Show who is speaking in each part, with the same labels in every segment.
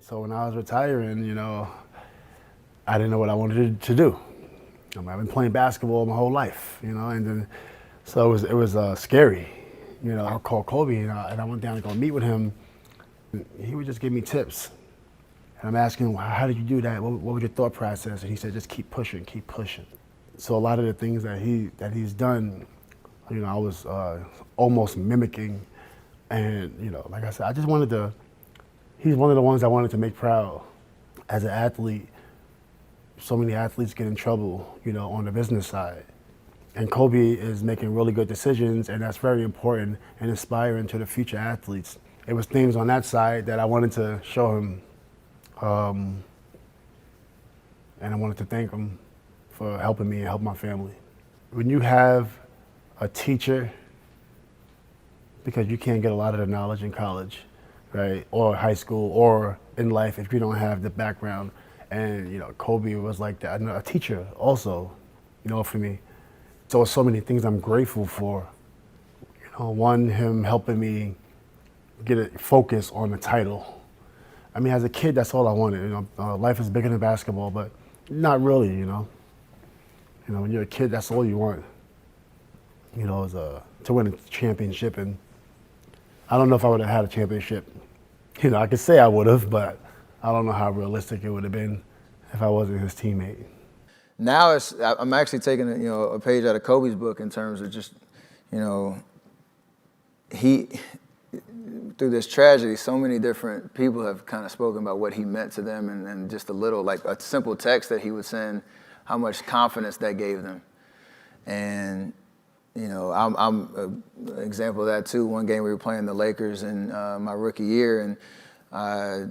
Speaker 1: So when I was retiring, I didn't know what I wanted to do. I've been playing basketball my whole life, and then so it was scary. I called Kobe and I went down to go meet with him. He would just give me tips. And I'm asking him, how did you do that? What was your thought process? And he said, just keep pushing, keep pushing. So a lot of the things that he's done, I was almost mimicking. And, like I said, I just wanted to, he's one of the ones I wanted to make proud. As an athlete, so many athletes get in trouble, on the business side. And Kobe is making really good decisions, and that's very important and inspiring to the future athletes. It was things on that side that I wanted to show him, and I wanted to thank him for helping me and help my family. When you have a teacher, because you can't get a lot of the knowledge in college, right, or high school, or in life if you don't have the background. And Kobe was like that, a teacher also, for me. So so many things I'm grateful for. One, him helping me get a focus on the title. I mean, as a kid, that's all I wanted. Life is bigger than basketball, but not really. When you're a kid, that's all you want. Is to win a championship. And I don't know if I would have had a championship. I could say I would have, but I don't know how realistic it would have been if I wasn't his teammate.
Speaker 2: Now I'm actually taking a page out of Kobe's book in terms of just, he, through this tragedy, so many different people have kind of spoken about what he meant to them and just a little, like a simple text that he would send, how much confidence that gave them. And, I'm an example of that too. One game we were playing the Lakers in my rookie year, and I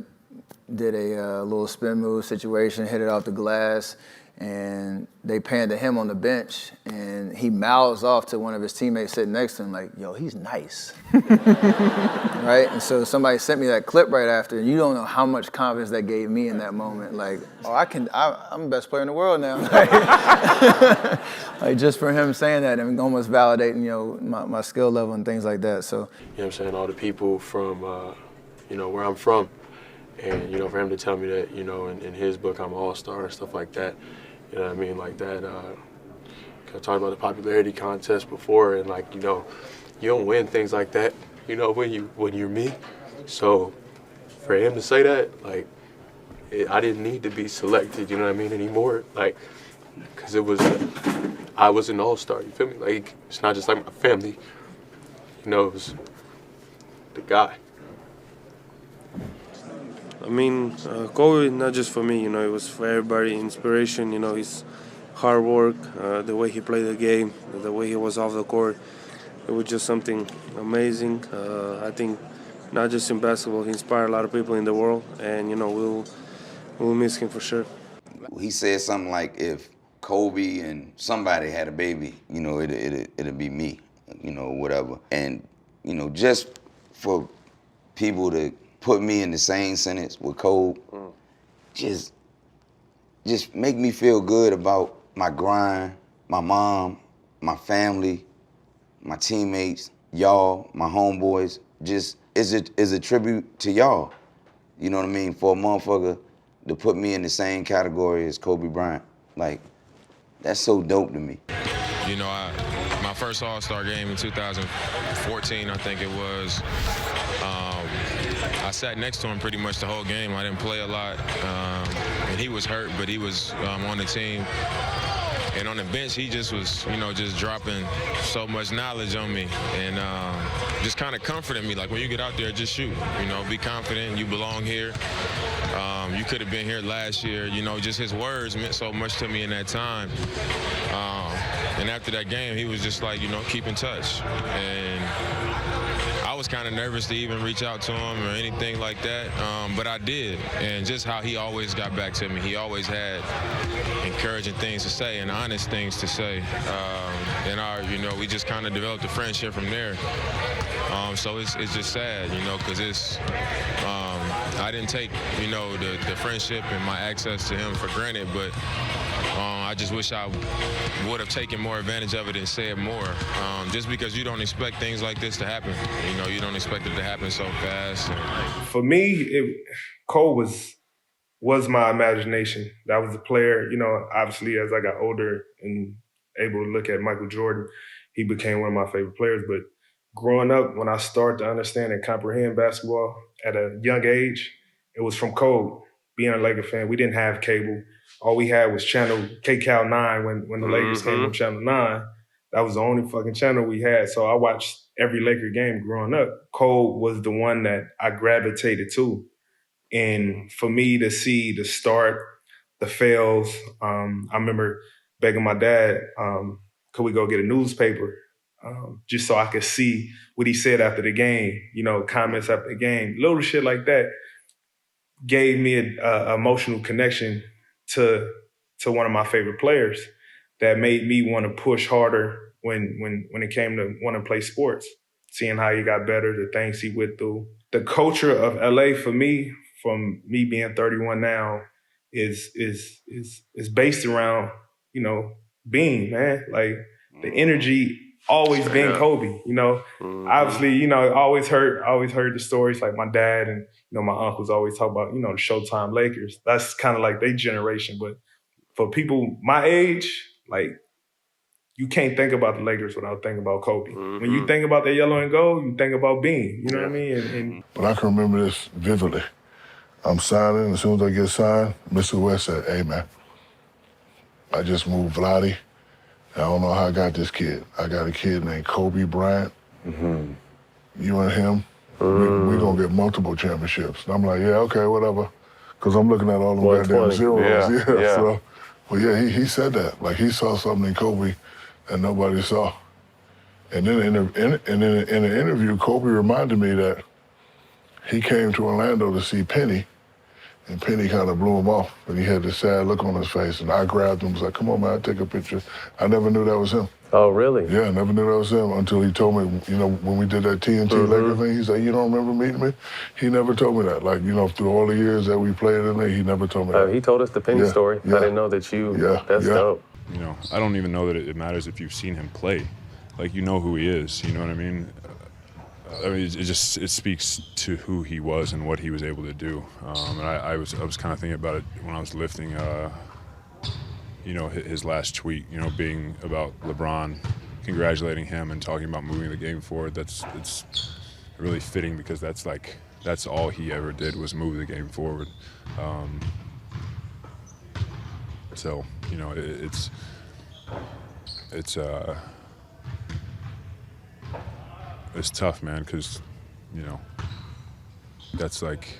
Speaker 2: did a little spin move situation, hit it off the glass, and they panned to him on the bench, and he mouths off to one of his teammates sitting next to him like, yo, he's nice. Right? And so somebody sent me that clip right after, and you don't know how much confidence that gave me in that moment. Like, I'm the best player in the world now. Like just for him saying that and almost validating, my skill level and things like that. So,
Speaker 3: I'm saying, all the people from, where I'm from, and, for him to tell me that, in his book, I'm an all-star and stuff like that, you know what I mean, like that. I talked about the popularity contest before, and like, you don't win things like that, when you're me. So for him to say that, like, I didn't need to be selected, anymore. Like, because I was an all-star, you feel me? Like, it's not just like my family, it was the guy.
Speaker 4: I mean, Kobe, not just for me, it was for everybody, inspiration, his hard work, the way he played the game, the way he was off the court. It was just something amazing. I think not just in basketball, he inspired a lot of people in the world, and, we'll miss him for sure.
Speaker 5: He said something like, if Kobe and somebody had a baby, it'd be me, whatever. And, just for people to put me in the same sentence with Kobe, just make me feel good about my grind, my mom, my family, my teammates, y'all, my homeboys. Just is a tribute to y'all. You know what I mean? For a motherfucker to put me in the same category as Kobe Bryant, like, that's so dope to me.
Speaker 6: My first All-Star game in 2014, I think it was. I sat next to him pretty much the whole game. I didn't play a lot, and he was hurt, but he was on the team. And on the bench, he just was, just dropping so much knowledge on me, and just kind of comforting me. Like, when you get out there, just shoot. Be confident. You belong here. You could have been here last year. Just his words meant so much to me in that time. And after that game, he was just like, keep in touch. And I was kind of nervous to even reach out to him or anything like that, but I did. And just how he always got back to me. He always had encouraging things to say and honest things to say. And we just kind of developed a friendship from there. So it's just sad, because I didn't take, the friendship and my access to him for granted, but I just wish I would have taken more advantage of it and said more. Just because you don't expect things like this to happen. You don't expect it to happen so fast.
Speaker 7: For me, Cole was my imagination. That was the player, you know, obviously as I got older and able to look at Michael Jordan, he became one of my favorite players. But growing up, when I started to understand and comprehend basketball at a young age, it was from Cole. Being a Laker fan, we didn't have cable. All we had was channel KCAL 9 when the Lakers came on channel 9. That was the only fucking channel we had. So I watched every Laker game growing up. Cole was the one that I gravitated to. And for me to see the start, the fails, I remember begging my dad, could we go get a newspaper? Just so I could see what he said after the game, you know, comments after the game. Little shit like that gave me an emotional connection to one of my favorite players that made me want to push harder when it came to want to play sports. Seeing how he got better, the things he went through. The culture of LA for me, from me being 31 now, is based around, you know, Bean, man. Like the energy always been Kobe, you know. Obviously, you know, I always heard the stories like my dad and, you know, my uncles always talk about, you know, the Showtime Lakers. That's kind of like their generation. But for people my age, like, you can't think about the Lakers without thinking about Kobe. When you think about the yellow and gold, you think about Bean. You know what I mean?
Speaker 8: But I can remember this vividly. I'm signing. As soon as I get signed, Mr. West said, "Hey, man, I just moved Vladdy. I don't know how I got this kid. I got a kid named Kobe Bryant. You and him, we're going to get multiple championships." And I'm like, yeah, okay, whatever. Because I'm looking at all them goddamn zeros. So, well, yeah, he said that. Like, he saw something in Kobe that nobody saw. And then in an interview, Kobe reminded me that he came to Orlando to see Penny, and Penny kind of blew him off, and he had this sad look on his face, and I grabbed him and was like, "Come on, man, I'll take a picture." I never knew that was him.
Speaker 9: Oh, really?
Speaker 8: Yeah, I never knew that was him until he told me, you know, when we did that TNT Laker thing, he's like, "You don't remember meeting me?" He never told me that. Like, you know, through all the years that we played in there, he never told me that.
Speaker 9: He told us the Penny story. I didn't know that you, that's dope.
Speaker 10: You know, I don't even know that it matters if you've seen him play. Like, you know who he is, you know what I mean? It speaks to who he was and what he was able to do. And I was kind of thinking about it when I was lifting, you know, his last tweet, you know, being about LeBron, congratulating him and talking about moving the game forward. It's really fitting because that's all he ever did was move the game forward. So, you know, it's tough, man, because, you know, that's like,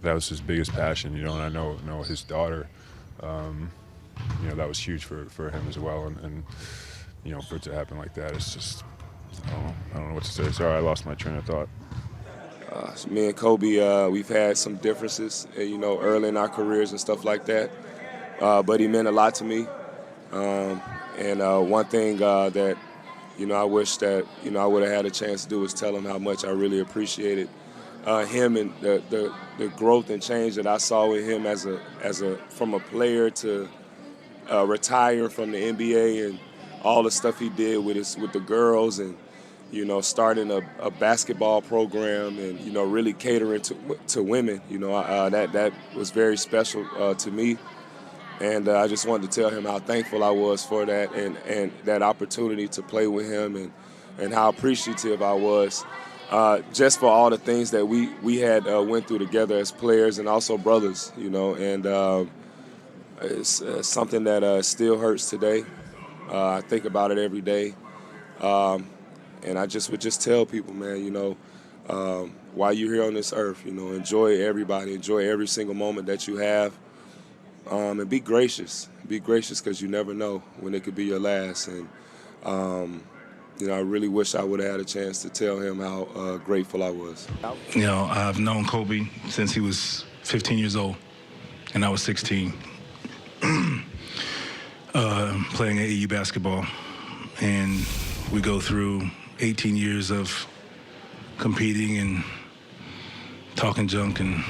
Speaker 10: that was his biggest passion, you know, and I know his daughter, you know, that was huge for him as well, and you know, for it to happen like that, it's just, I don't know what to say. Sorry, I lost my train of thought.
Speaker 11: Me and Kobe, we've had some differences, you know, early in our careers and stuff like that, but he meant a lot to me. And one thing that, you know, I wish that, you know, I would have had a chance to do is tell him how much I really appreciated him and the growth and change that I saw with him as a from a player to retire from the NBA and all the stuff he did with the girls and, you know, starting a basketball program and, you know, really catering to women. You know, that was very special to me. And I just wanted to tell him how thankful I was for that and that opportunity to play with him and how appreciative I was just for all the things that we had went through together as players and also brothers, you know. And it's something that still hurts today. I think about it every day. And I just would just tell people, man, you know, while you're here on this earth, you know, enjoy everybody, enjoy every single moment that you have. And be gracious because you never know when it could be your last. And, you know, I really wish I would have had a chance to tell him how grateful I was.
Speaker 12: You know, I've known Kobe since he was 15 years old, and I was 16, playing AAU basketball. And we go through 18 years of competing and talking junk and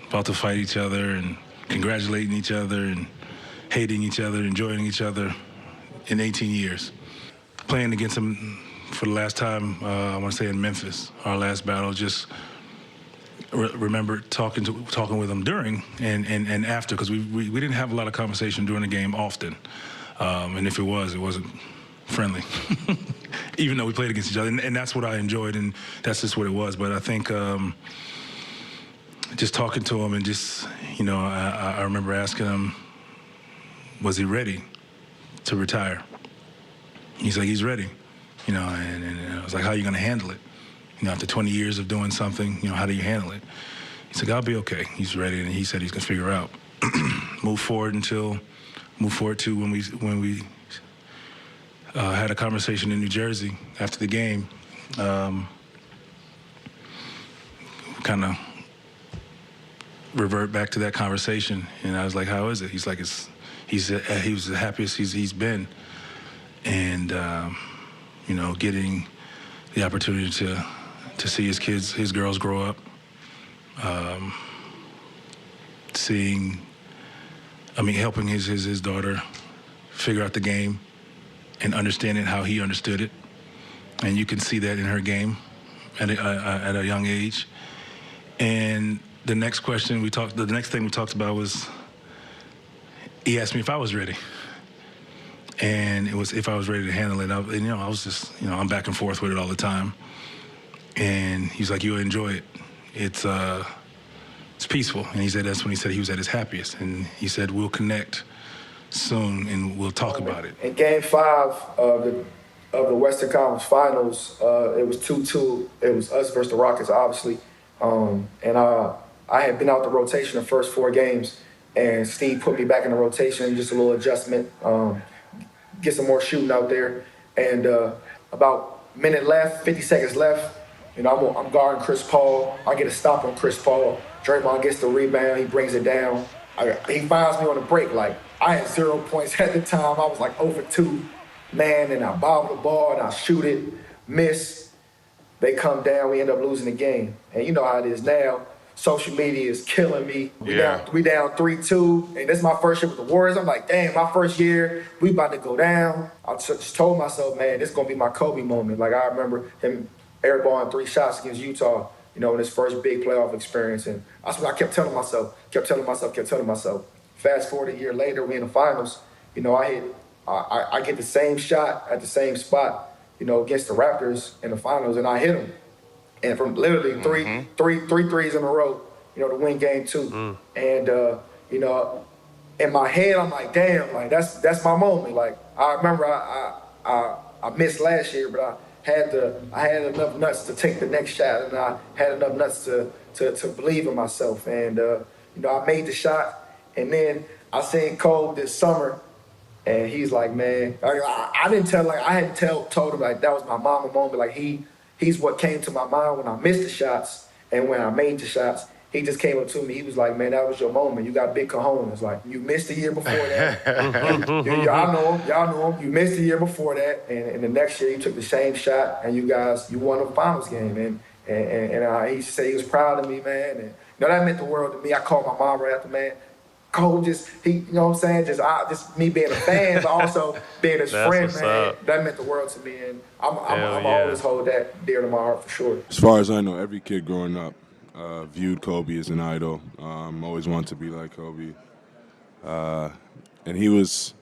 Speaker 12: about to fight each other and congratulating each other and hating each other, enjoying each other in 18 years. Playing against him for the last time, I want to say in Memphis, our last battle, just remember talking with him during and after, because we didn't have a lot of conversation during the game often. And if it wasn't friendly, even though we played against each other. And that's what I enjoyed, and that's just what it was. But I think just talking to him and just, I remember asking him, was he ready to retire? He's like, he's ready. And I was like, how are you going to handle it? After 20 years of doing something, how do you handle it? He's like, I'll be okay. He's ready, and he said he's going to figure out. Move forward to when we had a conversation in New Jersey after the game. Kind of revert back to that conversation, and I was like, how is it? He's like, he was the happiest he's been, and getting the opportunity to see his girls grow up, helping his daughter figure out the game and understanding how he understood it. And you can see that in her game at a young age. And the next thing we talked about was, he asked me if I was ready. And it was if I was ready to handle it. I was just, I'm back and forth with it all the time. And he's like, you'll enjoy it. It's peaceful. And he said that's when he said he was at his happiest. And he said, we'll connect soon and we'll talk about it.
Speaker 13: In Game 5 of the Western Conference Finals, it was 2-2. It was us versus the Rockets, obviously. And I had been out the rotation the first 4 games, and Steve put me back in the rotation, just a little adjustment, get some more shooting out there. And about a minute left, 50 seconds left, I'm guarding Chris Paul. I get a stop on Chris Paul. Draymond gets the rebound. He brings it down. He finds me on the break. Like, I had 0 points at the time. I was like 0 for 2, man, and I bobble the ball, and I shoot it, miss. They come down. We end up losing the game. And you know how it is now. Social media is killing me. We down 3-2, and this is my first year with the Warriors. I'm like, damn, my first year, we about to go down. I just told myself, man, this is going to be my Kobe moment. Like, I remember him airballing 3 shots against Utah, in his first big playoff experience. And that's what I kept telling myself. Fast forward a year later, we in the finals. I get the same shot at the same spot, against the Raptors in the finals, and I hit them. And from literally three threes in a row, to win Game 2. And, in my head, I'm like, damn, like that's my moment. Like, I remember I missed last year, but I had enough nuts to take the next shot, and I had enough nuts to believe in myself. And, I made the shot, and then I seen Cole this summer, and he's like, man, I hadn't told him, like, that was my mama moment. Like, he's what came to my mind when I missed the shots and when I made the shots. He just came up to me. He was like, man, that was your moment. You got big cojones. Like, you missed the year before that. Y'all know him. You missed the year before that. And the next year, you took the same shot, and you won the finals game. And he said he was proud of me, man. And, that meant the world to me. I called my mom right after, man. Cole just me being a fan, but also being his friend, man. That meant the world to me, and I'm always hold that dear to my heart for sure.
Speaker 14: As far as I know, every kid growing up viewed Kobe as an idol. Always wanted to be like Kobe, and he was.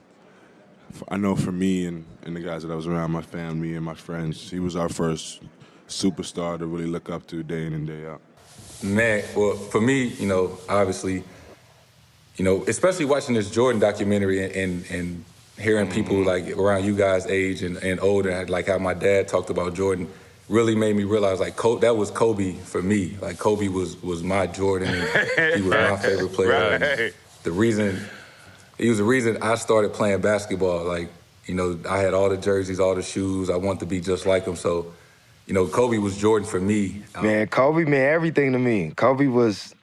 Speaker 14: I know for me and the guys that I was around, my family and my friends, he was our first superstar to really look up to day in and day out.
Speaker 15: Man, well, for me, obviously. Especially watching this Jordan documentary and hearing people like around you guys' age and older, like how my dad talked about Jordan, really made me realize like that was Kobe for me. Like Kobe was my Jordan, and he was my favorite player.
Speaker 9: Right.
Speaker 15: He was the reason I started playing basketball. Like, I had all the jerseys, all the shoes. I wanted to be just like him. So, Kobe was Jordan for me.
Speaker 16: Man, Kobe meant everything to me. Kobe was.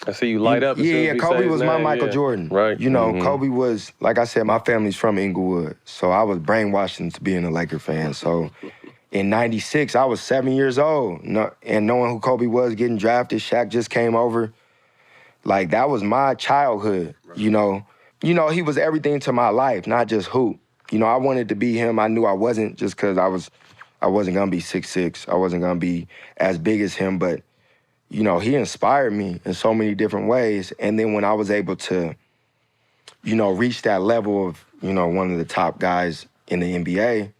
Speaker 9: I see you light up.
Speaker 16: Yeah, Kobe was my Michael Jordan.
Speaker 9: Right.
Speaker 16: Kobe was, like I said, my family's from Inglewood, so I was brainwashed into being a Laker fan. So in '96, I was 7 years old, and knowing who Kobe was, getting drafted, Shaq just came over. Like, that was my childhood, He was everything to my life, not just hoop. I wanted to be him. I knew I wasn't just because I was I wasn't gonna be 6'6". I wasn't gonna be as big as him, but you know, he inspired me in so many different ways. And then when I was able to, you know, reach that level of, you know, one of the top guys in the NBA,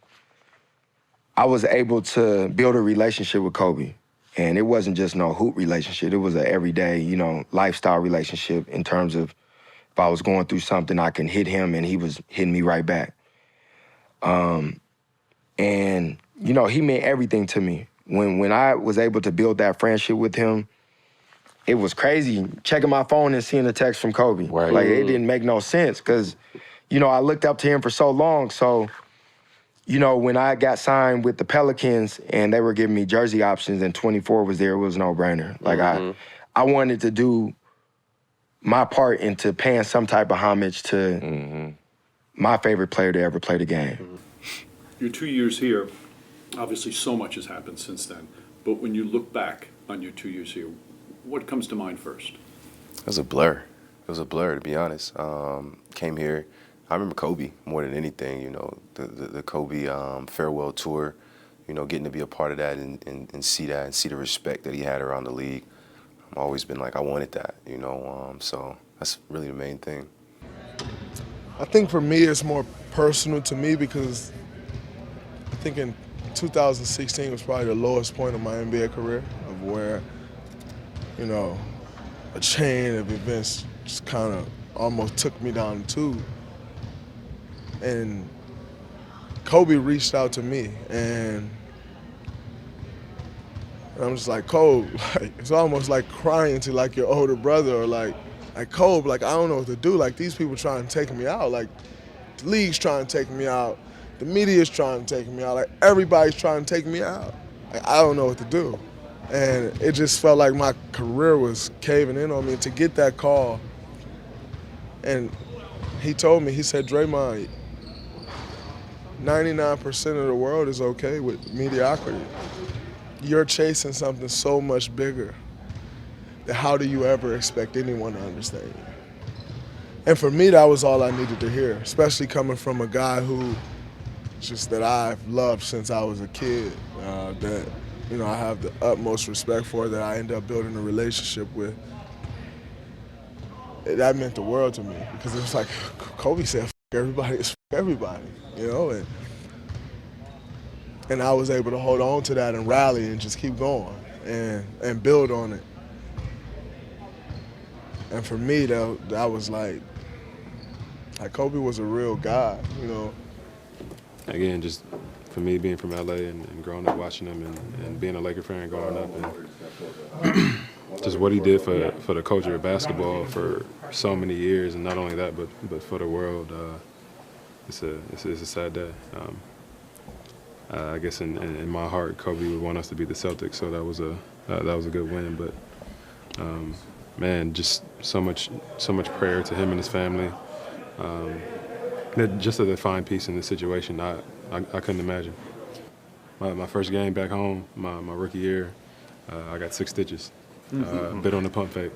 Speaker 16: I was able to build a relationship with Kobe. And it wasn't just no hoop relationship. It was an everyday, you know, lifestyle relationship in terms of if I was going through something, I can hit him and he was hitting me right back. And, you know, he meant everything to me. When I was able to build that friendship with him, it was crazy checking my phone and seeing a text from Kobe.
Speaker 15: Right.
Speaker 16: Like, it didn't make no sense because, you know, I looked up to him for so long. So, you know, when I got signed with the Pelicans and they were giving me jersey options and 24 was there, it was a no-brainer. Like, I wanted to do my part into paying some type of homage to my favorite player to ever play the game.
Speaker 17: Your 2 years here, obviously so much has happened since then, but when you look back on your 2 years here, what comes to mind first?
Speaker 18: It was a blur. It was a blur, to be honest. Came here, I remember Kobe more than anything, you know, the Kobe farewell tour, you know, getting to be a part of that and see that and see the respect that he had around the league. I've always been like, I wanted that, you know, so that's really the main thing.
Speaker 8: I think for me, it's more personal to me because I think in 2016 was probably the lowest point of my NBA career of where, you know, a chain of events just kind of almost took me down the tube. And Kobe reached out to me, and I'm just like, Kobe, like, it's almost like crying to like your older brother or like Kobe, like, I don't know what to do. Like, these people trying to take me out. Like, the league's trying to take me out. The media's trying to take me out. Like, everybody's trying to take me out. Like, I don't know what to do. And it just felt like my career was caving in on me. To get that call, and he told me, he said, Draymond, 99% of the world is okay with mediocrity. You're chasing something so much bigger that how do you ever expect anyone to understand you? And for me, that was all I needed to hear, especially coming from a guy who, just that I've loved since I was a kid, that, you know, I have the utmost respect for, that I ended up building a relationship with. That meant the world to me because it was like Kobe said, F everybody is everybody, you know? And I was able to hold on to that and rally and just keep going and build on it. And for me, that was like Kobe was a real guy, you know?
Speaker 10: Again, just for me being from LA and growing up watching him and being a Laker fan growing up, and just what he did for the culture of basketball for so many years, and not only that, but for the world. It's a sad day. I guess in my heart, Kobe would want us to beat the Celtics, so that was a good win. But man, just so much prayer to him and his family. Just to find peace in this situation, I couldn't imagine. My first game back home, my rookie year, I got 6 stitches. Bit on the pump fake,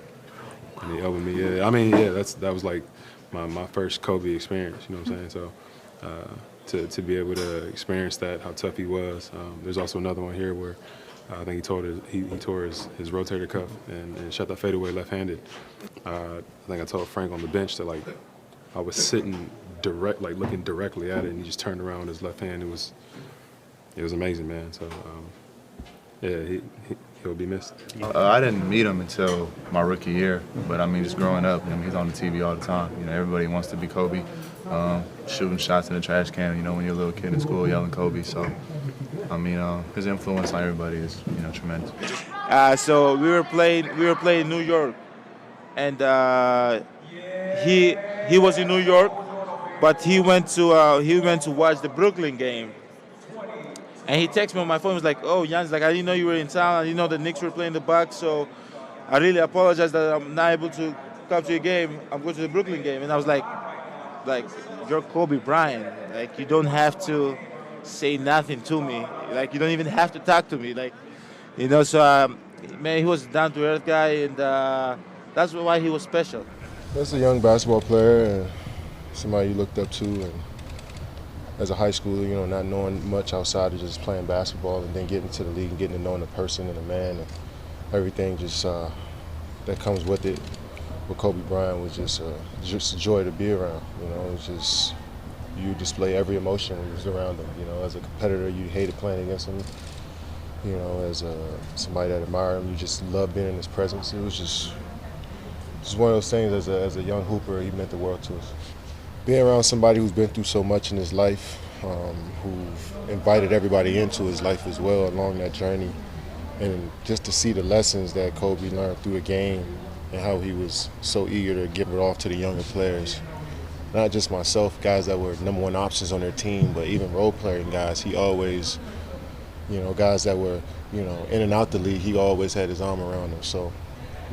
Speaker 10: and he elbowed me. Yeah, I mean, yeah, that was like my first Kobe experience. You know what I'm saying? So to be able to experience that, how tough he was. There's also another one here where I think he tore his rotator cuff and shot that fadeaway left-handed. I think I told Frank on the bench that like I was sitting looking directly at it, and he just turned around with his left hand. It was amazing, man. So yeah, he'll be missed.
Speaker 19: I didn't meet him until my rookie year, but I mean, just growing up, I mean, he's on the TV all the time. You know, everybody wants to be Kobe, shooting shots in the trash can. You know, when you're a little kid in school, yelling Kobe. So, I mean, his influence on everybody is, you know, tremendous.
Speaker 20: So we were playing in New York, and he was in New York, but he went to watch the Brooklyn game. And he texted me on my phone. He was like, "Oh, Giannis, like I didn't know you were in town. I didn't know the Knicks were playing the Bucks. So I really apologize that I'm not able to come to your game. I'm going to the Brooklyn game." And I was like, you're Kobe Bryant. Like, you don't have to say nothing to me. Like, you don't even have to talk to me. Like, you know. So man, he was a down to earth guy, and that's why he was special.
Speaker 8: That's a young basketball player and somebody you looked up to, and
Speaker 21: as a high schooler, you know, not knowing much outside of just playing basketball, and then getting to the league and getting to know the person and the man and everything just that comes with it. With Kobe Bryant was just a joy to be around. You know, it's just you display every emotion when you're around him. You know, as a competitor, you hated playing against him. You know, as somebody that admired him, you just loved being in his presence. It was just one of those things. As a young hooper, he meant the world to us. Being around somebody who's been through so much in his life, who've invited everybody into his life as well along that journey, and just to see the lessons that Kobe learned through the game and how he was so eager to give it off to the younger players. Not just myself, guys that were number one options on their team, but even role-playing guys. He always, you know, guys that were, you know, in and out the league, he always had his arm around them. So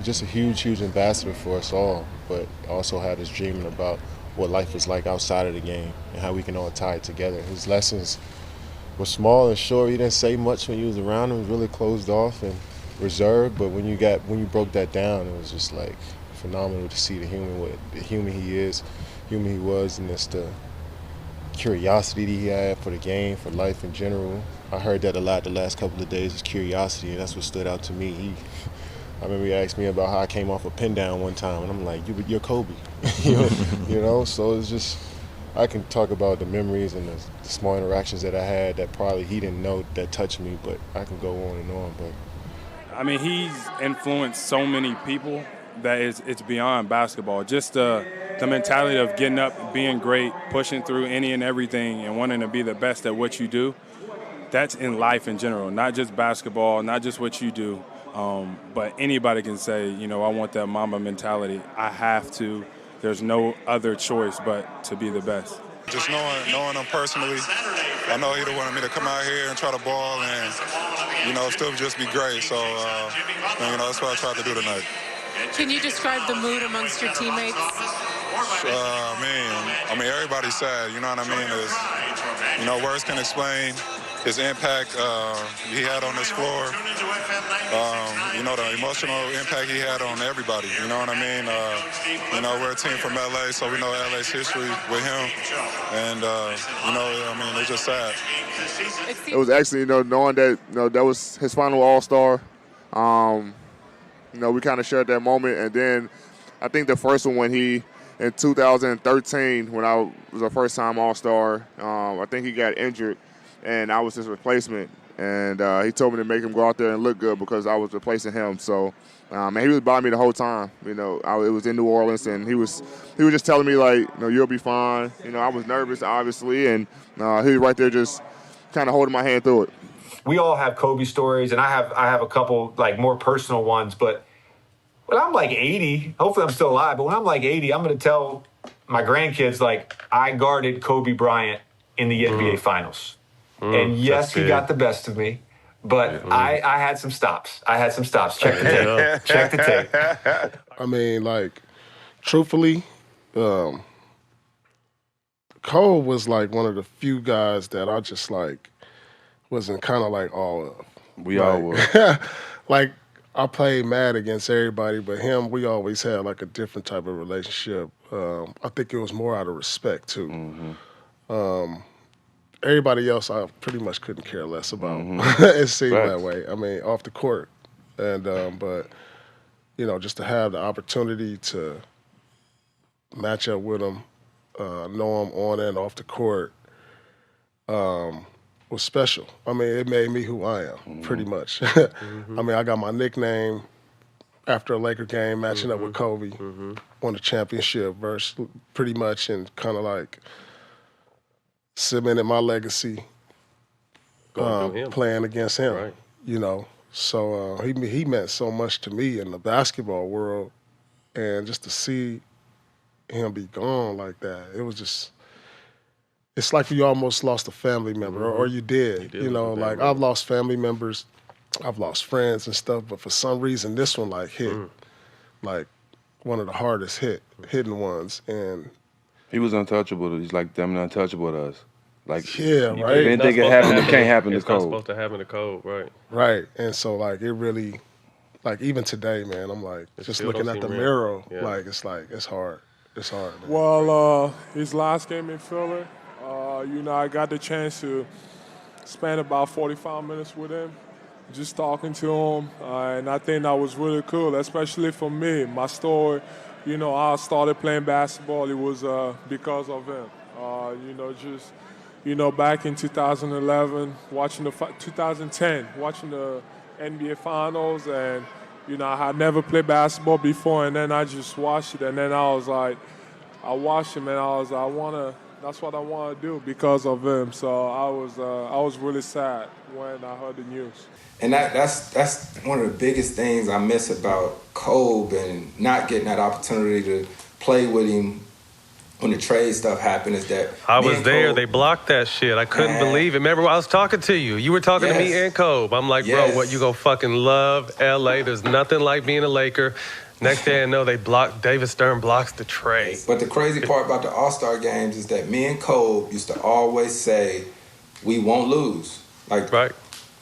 Speaker 21: just a huge, huge ambassador for us all, but also had us dreaming about what life is like outside of the game and how we can all tie it together. His lessons were small and short. He didn't say much when you was around him. He was really closed off and reserved, but when you broke that down, it was just like phenomenal to see the human he is, human he was, and just the curiosity that he had for the game, for life in general. I heard that a lot the last couple of days, his curiosity, and that's what stood out to me. I remember he asked me about how I came off a pin down one time, and I'm like, you're Kobe. You know, so it's just, I can talk about the memories and the small interactions that I had that probably he didn't know that touched me, but I can go on and on. But
Speaker 22: I mean, he's influenced so many people that it's beyond basketball. Just the mentality of getting up, being great, pushing through any and everything, and wanting to be the best at what you do. That's in life in general, not just basketball, not just what you do. But anybody can say, you know, I want that Mamba mentality. I have to. There's no other choice but to be the best.
Speaker 23: Just knowing him personally, I know he'd have wanted me to come out here and try to ball and, you know, still just be great. So, you know, that's what I tried to do tonight.
Speaker 24: Can you describe the mood amongst your teammates?
Speaker 23: I mean, everybody's sad, you know what I mean? You know, words can explain his impact he had on this floor. You know, the emotional impact he had on everybody, you know what I mean? You know, we're a team from LA, so we know LA's history with him. And, you know, I mean, it's just sad.
Speaker 25: It was actually, you know, knowing that, you know, that was his final All-Star. You know, we kind of shared that moment. And then I think the first one when he, in 2013, when I was a first-time All-Star, I think he got injured, and I was his replacement. And he told me to make him go out there and look good because I was replacing him. So, and he was by me the whole time. You know, it was in New Orleans, and he was just telling me, like, you know, you'll be fine. You know, I was nervous, obviously, and he was right there just kind of holding my hand through it.
Speaker 26: We all have Kobe stories, and I have a couple, like, more personal ones. But when I'm like 80, hopefully I'm still alive, but when I'm like 80, I'm going to tell my grandkids, like, I guarded Kobe Bryant in the NBA Finals. And yes, he got the best of me, but I had some stops. Check the tape. Check the tape.
Speaker 27: I mean, like, truthfully, Cole was like one of the few guys that I just like wasn't kind of like all of.
Speaker 9: We all were.
Speaker 27: Like, I played mad against everybody, but him, we always had like a different type of relationship. I think it was more out of respect too. Everybody else, I pretty much couldn't care less about. It seemed that way. I mean, off the court, and but you know, just to have the opportunity to match up with him, know him on and off the court, was special. I mean, it made me who I am, pretty much. I mean, I got my nickname after a Laker game, matching up with Kobe, won the championship verse, pretty much, and kind of like cemented my legacy playing against him. Right. You know, so he meant so much to me in the basketball world, and just to see him be gone like that, it was just. It's like you almost lost a family member, or you did. You know, like I've lost family members, I've lost friends and stuff, but for some reason this one like hit, like one of the hardest hitting ones. And
Speaker 9: he was untouchable. He's like damn untouchable to us. Like
Speaker 27: right.
Speaker 9: Anything can happen, it can't happen to Cole.
Speaker 28: It's not supposed to happen to Cole, right?
Speaker 27: Right, and so like it really, like even today, man, I'm like just looking at the mirror, like it's hard. It's hard, man.
Speaker 29: Well, his last game in Philly,
Speaker 1: I got the chance to spend about 45 minutes with him, just talking to him, and I think that was really cool, especially for me. My story, how I started playing basketball, it was because of him. Back in 2011, 2010, watching the NBA Finals, and I had never played basketball before, and then I just watched it, and then I was like, I watched him, and that's what I want to do because of him. So I was really sad when I heard the news.
Speaker 2: And that's one of the biggest things I miss about Kobe, and not getting that opportunity to play with him when the trade stuff happened, is that
Speaker 3: I was there. They blocked that shit. I couldn't believe it. Remember, I was talking to you. You were talking to me and Kobe. I'm like, bro, what, you gonna fucking love LA? There's nothing like being a Laker. Next thing I know, David Stern blocks the trade.
Speaker 2: But the crazy part about the All-Star games is that me and Kobe used to always say, we won't lose. Like,
Speaker 3: right.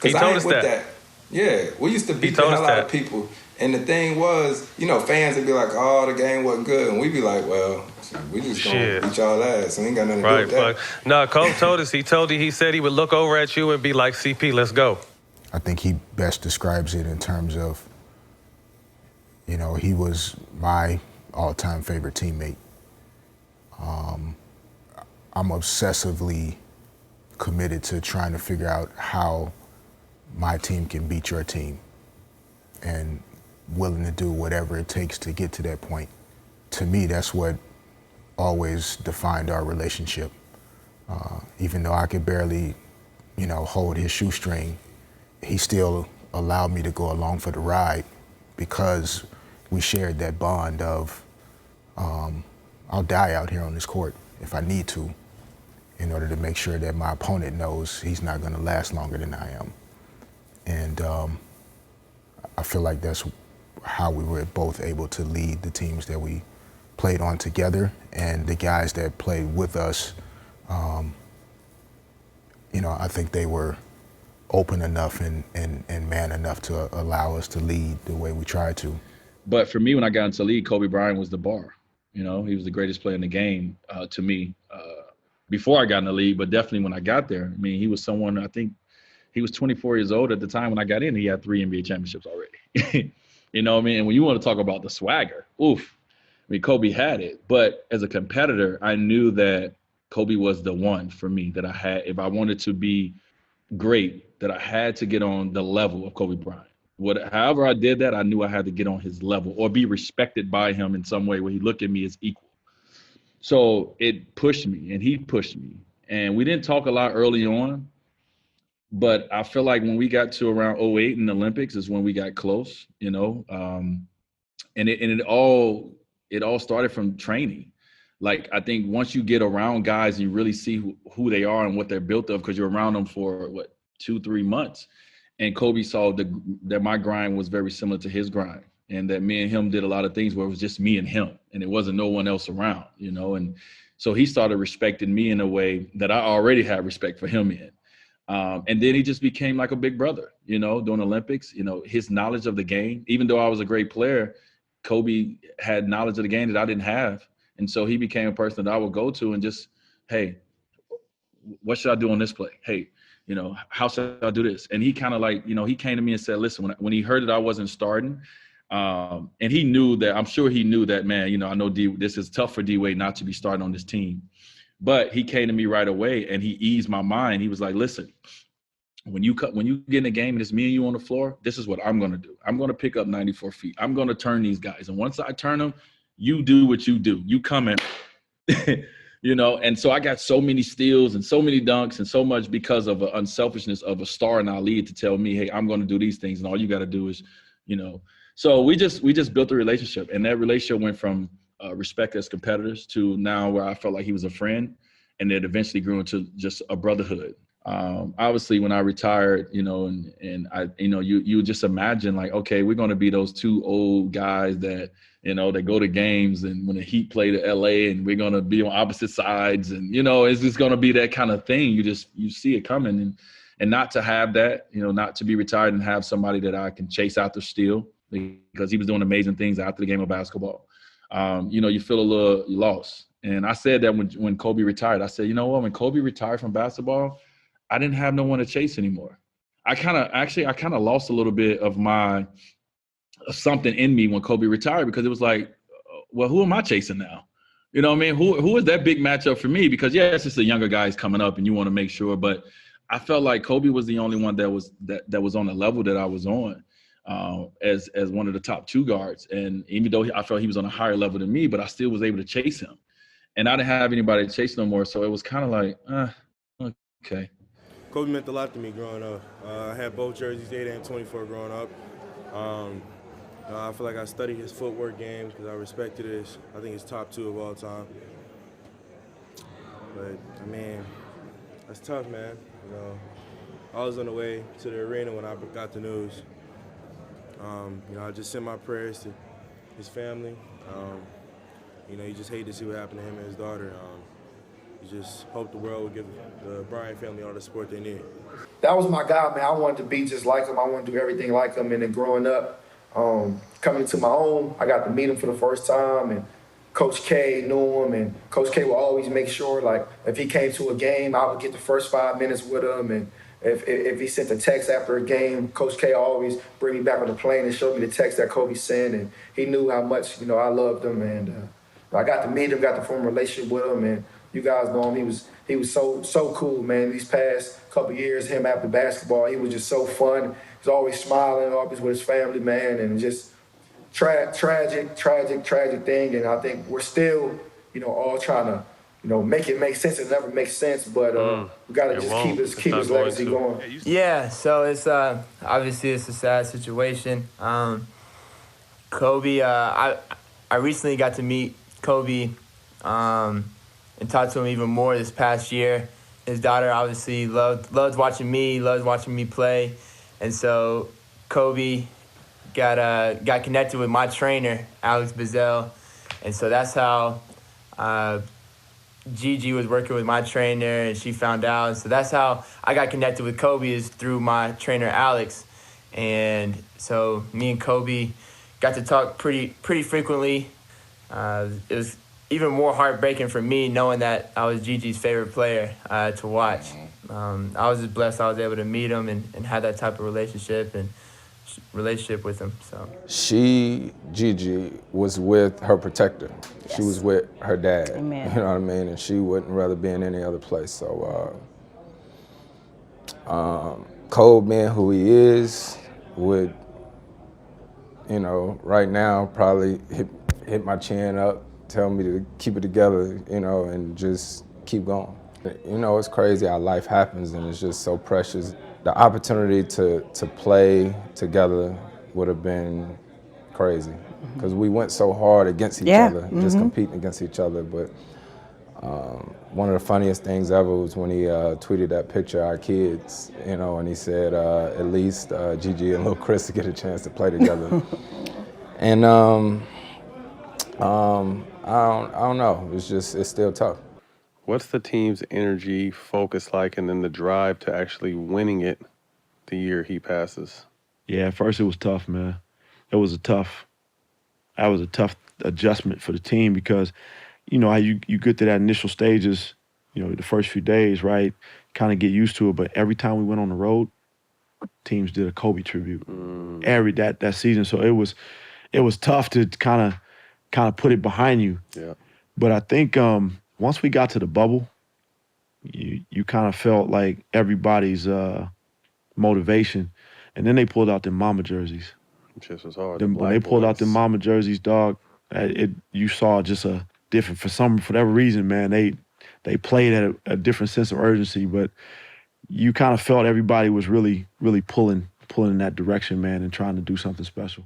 Speaker 3: He told us that.
Speaker 2: Yeah, we used to beat the hell out of people. And the thing was, fans would be like, oh, the game wasn't good. And we'd be like, well, we just gonna beat y'all ass. We ain't got nothing to do with that.
Speaker 3: No, Kobe told us. He said he would look over at you and be like, CP, let's go.
Speaker 4: I think he best describes it in terms of, he was my all-time favorite teammate. I'm obsessively committed to trying to figure out how my team can beat your team, and willing to do whatever it takes to get to that point. To me, that's what always defined our relationship. Even though I could barely, hold his shoestring, he still allowed me to go along for the ride because we shared that bond of, I'll die out here on this court if I need to, in order to make sure that my opponent knows he's not gonna last longer than I am. And I feel like that's how we were both able to lead the teams that we played on together, and the guys that played with us, I think they were open enough and man enough to allow us to lead the way we tried to.
Speaker 5: But for me, when I got into the league, Kobe Bryant was the bar. He was the greatest player in the game to me before I got in the league, but definitely when I got there. I mean, he was someone, I think he was 24 years old at the time when I got in. He had 3 NBA championships already. You know what I mean? And when you want to talk about the swagger, oof. I mean, Kobe had it. But as a competitor, I knew that Kobe was the one for me that I had. If I wanted to be great, that I had to get on the level of Kobe Bryant. However I did that, I knew I had to get on his level or be respected by him in some way where he looked at me as equal. So it pushed me, and he pushed me. And we didn't talk a lot early on, but I feel like when we got to around 2008 in the Olympics is when we got close, and it all started from training. Like, I think once you get around guys and you really see who they are and what they're built of, because you're around them for 2-3 months. And Kobe saw that my grind was very similar to his grind, and that me and him did a lot of things where it was just me and him, and it wasn't no one else around, and so he started respecting me in a way that I already had respect for him in. And then he just became like a big brother, during the Olympics. His knowledge of the game, even though I was a great player, Kobe had knowledge of the game that I didn't have. And so he became a person that I would go to and just, hey, what should I do on this play? Hey, how should I do this? And he kind of he came to me and said, listen, when he heard that I wasn't starting, and he knew that, I'm sure he knew that, man, I know this is tough for D-Wade not to be starting on this team. But he came to me right away and he eased my mind. He was like, listen, when you get in the game and it's me and you on the floor, this is what I'm going to do. I'm going to pick up 94 feet. I'm going to turn these guys. And once I turn them, you do what you do. You come in, and so I got so many steals and so many dunks and so much because of the unselfishness of a star in our league to tell me, hey, I'm going to do these things. And all you got to do is, so we just built a relationship, and that relationship went from respect as competitors to now where I felt like he was a friend, and it eventually grew into just a brotherhood. Obviously when I retired, and I, you just imagine like, okay, we're going to be those 2 old guys that, they go to games, and when the Heat play to LA, and we're going to be on opposite sides, and, it's just going to be that kind of thing. You see it coming, and not to have that, not to be retired and have somebody that I can chase after still, because he was doing amazing things after the game of basketball. you feel a little lost. And I said that when Kobe retired. I said, you know what? When Kobe retired from basketball, I didn't have no one to chase anymore. I kind of lost a little bit of something in me when Kobe retired, because it was like, well, who am I chasing now? You know what I mean? Who is that big matchup for me? Because it's just the younger guys coming up and you want to make sure. But I felt like Kobe was the only one that was on the level that I was on as one of the top 2 guards. And even though I felt he was on a higher level than me, but I still was able to chase him. And I didn't have anybody to chase no more. So it was kind of like, okay.
Speaker 6: Kobe meant a lot to me growing up. I had both jerseys, 8 and 24 growing up. I feel like I studied his footwork game because I respected it. I think it's top 2 of all time. But, I mean, that's tough, man. I was on the way to the arena when I got the news. I just sent my prayers to his family. You just hate to see what happened to him and his daughter. You just hope the world would give the Bryant family all the support they need.
Speaker 7: That was my guy, man. I wanted to be just like him. I wanted to do everything like him. And then growing up, coming into my own, I got to meet him for the first time. And Coach K knew him. And Coach K would always make sure, like, if he came to a game, I would get the first 5 minutes with him. And if he sent a text after a game, Coach K always bring me back on the plane and show me the text that Kobe sent. And he knew how much, I loved him. And I got to meet him, got to form a relationship with him. And you guys know him. He was so cool, man. These past couple of years, him after basketball, he was just so fun. He's always smiling, always with his family, man, and just tragic thing. And I think we're still, all trying to, make it make sense. It never makes sense, but we got to just keep his legacy going.
Speaker 11: Yeah, so it's obviously it's a sad situation. Kobe, I recently got to meet Kobe. And talked to him even more this past year. His daughter obviously loves watching me play. And so Kobe got connected with my trainer, Alex Bizzell. And so that's how Gigi was working with my trainer, and she found out. And so that's how I got connected with Kobe, is through my trainer, Alex. And so me and Kobe got to talk pretty frequently. It was even more heartbreaking for me knowing that I was Gigi's favorite player to watch. I was just blessed I was able to meet him and have that type of relationship with him. So
Speaker 12: Gigi was with her protector. Yes. She was with her dad.
Speaker 13: Amen.
Speaker 12: You know what I mean? And she wouldn't rather be in any other place. So Kobe, being who he is, would, right now probably hit my chin up, tell me to keep it together, and just keep going. It's crazy how life happens, and it's just so precious. The opportunity to play together would have been crazy, because we went so hard against each other, just competing against each other. But one of the funniest things ever was when he tweeted that picture of our kids, and he said, at least Gigi and Lil Chris to get a chance to play together. And I don't know. It's still tough.
Speaker 3: What's the team's energy, focus like, and then the drive to actually winning it the year he passes?
Speaker 14: Yeah, at first it was tough, man. That was a tough adjustment for the team, because how you get to that initial stages, the first few days, right? Kind of get used to it. But every time we went on the road, teams did a Kobe tribute that season. So it was tough to kind of put it behind you.
Speaker 3: Yeah.
Speaker 14: But I think once we got to the bubble, you kind of felt like everybody's motivation. And then they pulled out their mama jerseys.
Speaker 3: It just was hard.
Speaker 14: When they pulled out the mama jerseys, dog, you saw just a different, for whatever reason, man, they played at a different sense of urgency, but you kind of felt everybody was really, really pulling in that direction, man, and trying to do something special.